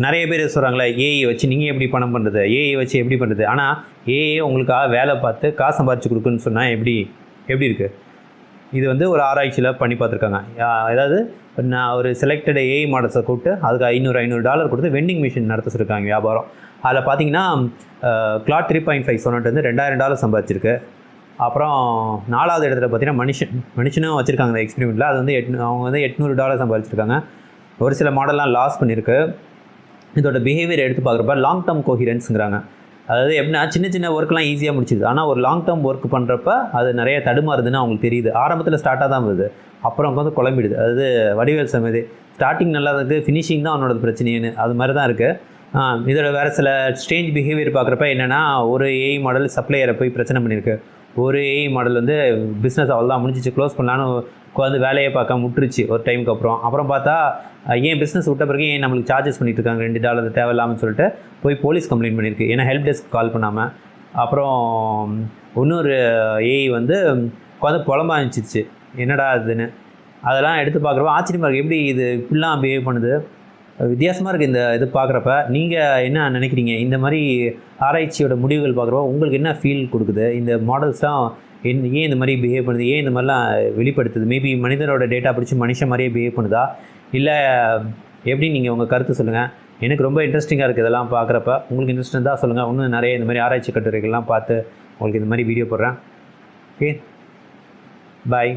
நிறைய பேர் சொல்கிறாங்களே ஏஐ வச்சு நீங்கள் எப்படி பணம் பண்ணுறது, ஏஐ வச்சு எப்படி பண்ணுறது. ஆனால் ஏஐ உங்களுக்காக வேலை பார்த்து காசு சம்பாதிச்சு கொடுக்குன்னு சொன்னால் எப்படி இருக்குது? இது வந்து ஒரு ஆராய்ச்சியில் பண்ணி பார்த்துருக்காங்க. அதாவது நான் ஒரு செலக்டட் ஏஐ மாடல்ஸை கூப்பிட்டு அதுக்கு $500 கொடுத்து வெண்டிங் மிஷின் நடத்த சொல்லியிருக்காங்க வியாபாரம். அதில் பார்த்தீங்கன்னா Claude 3.5 சொன்னட்டு வந்து $2000 சம்பாதிச்சிருக்கு. அப்புறம் 4வது இடத்துல பார்த்தீங்கன்னா மனுஷனும் வச்சுருக்காங்க இந்த எக்ஸ்பெரிமெண்ட்டில். அது வந்து அவங்க வந்து $800 சம்பாதிச்சிருக்காங்க. ஒரு சில மாடல்லாம் லாஸ் பண்ணியிருக்கு. இதோட பிஹேவியர் எடுத்து பார்க்குறப்ப லாங் டேர்ம் கோஹிரன்ஸுங்கிறாங்க. அதாவது எப்படின்னா சின்ன சின்ன ஒர்க்லாம் ஈஸியாக முடிச்சிது. ஆனால் ஒரு லாங் டேர்ம் ஒர்க் பண்ணுறப்ப அது நிறைய தடுமாறுதுன்னு அவங்களுக்கு தெரியுது. ஆரம்பத்தில் ஸ்டார்ட்டாக தான் வருது, அப்புறம் வந்து குழம்பிடுது. அதாவது வடிவேல் சமயது ஸ்டார்டிங் நல்லா இருக்குது, ஃபினிஷிங் தான் அவனோட பிரச்சனைன்னு அது மாதிரி தான் இருக்குது. இதோட வேறு சில ஸ்ட்ரேஞ்ச் பிஹேவியர் பார்க்குறப்ப என்னென்னா, ஒரு ஏஐ மாடல் சப்ளையரை போய் பிரச்சனை பண்ணியிருக்கு. ஒரு ஏஐ மாடல் வந்து பிஸ்னஸ் அவ்வளோதான் முடிஞ்சிச்சு, க்ளோஸ் பண்ணலான்னு உட்காந்து வேலையை பார்க்க முட்டுருச்சு ஒரு டைமுக்கு அப்புறம் பார்த்தா ஏன் பிஸ்னஸ் விட்ட பிறகு ஏன் நம்மளுக்கு சார்ஜஸ் பண்ணிட்டு இருக்காங்க $2 தேவையில்லாமல் சொல்லிட்டு போய் போலீஸ் கம்ப்ளைண்ட் பண்ணியிருக்கு. ஏன்னா ஹெல்ப் டெஸ்க் கால் பண்ணாமல். அப்புறம் இன்னொரு ஏஐ வந்து உட்காந்து புலம்ப ஆரம்பிச்சிச்சு என்னடா அதுன்னு. அதெல்லாம் எடுத்து பார்க்குறப்ப ஆச்சரியமாக இருக்குது, எப்படி இது இப்படிலாம் பிஹேவ் பண்ணுது, வித்தியாசமாக இருக்குது இந்த இது பார்க்குறப்ப. நீங்கள் என்ன நினைக்கிறீங்க? இந்த மாதிரி ஆராய்ச்சியோட முடிவுகள் பார்க்குறப்ப உங்களுக்கு என்ன ஃபீல் கொடுக்குது? இந்த மாடல்ஸ்லாம் ஏன் இந்த மாதிரி பிஹேவ் பண்ணுது, ஏன் இந்த மாதிரிலாம் வெளிப்படுத்துது? மேபி மனிதனோட டேட்டா பிடிச்சி மனுஷன் மாதிரியே பிஹேவ் பண்ணுதா, இல்லை எப்படி? நீங்கள் உங்கள் கருத்து சொல்லுங்கள். எனக்கு ரொம்ப இன்ட்ரெஸ்டிங்காக இருக்குது இதெல்லாம் பார்க்குறப்ப. உங்களுக்கு இன்ட்ரெஸ்ட் இருந்தால் சொல்லுங்கள். இன்னும் நிறைய இந்த மாதிரி ஆராய்ச்சி கட்டுரைகள்லாம் பார்த்து உங்களுக்கு இந்த மாதிரி வீடியோ போடுறேன். ஓகே, பாய்.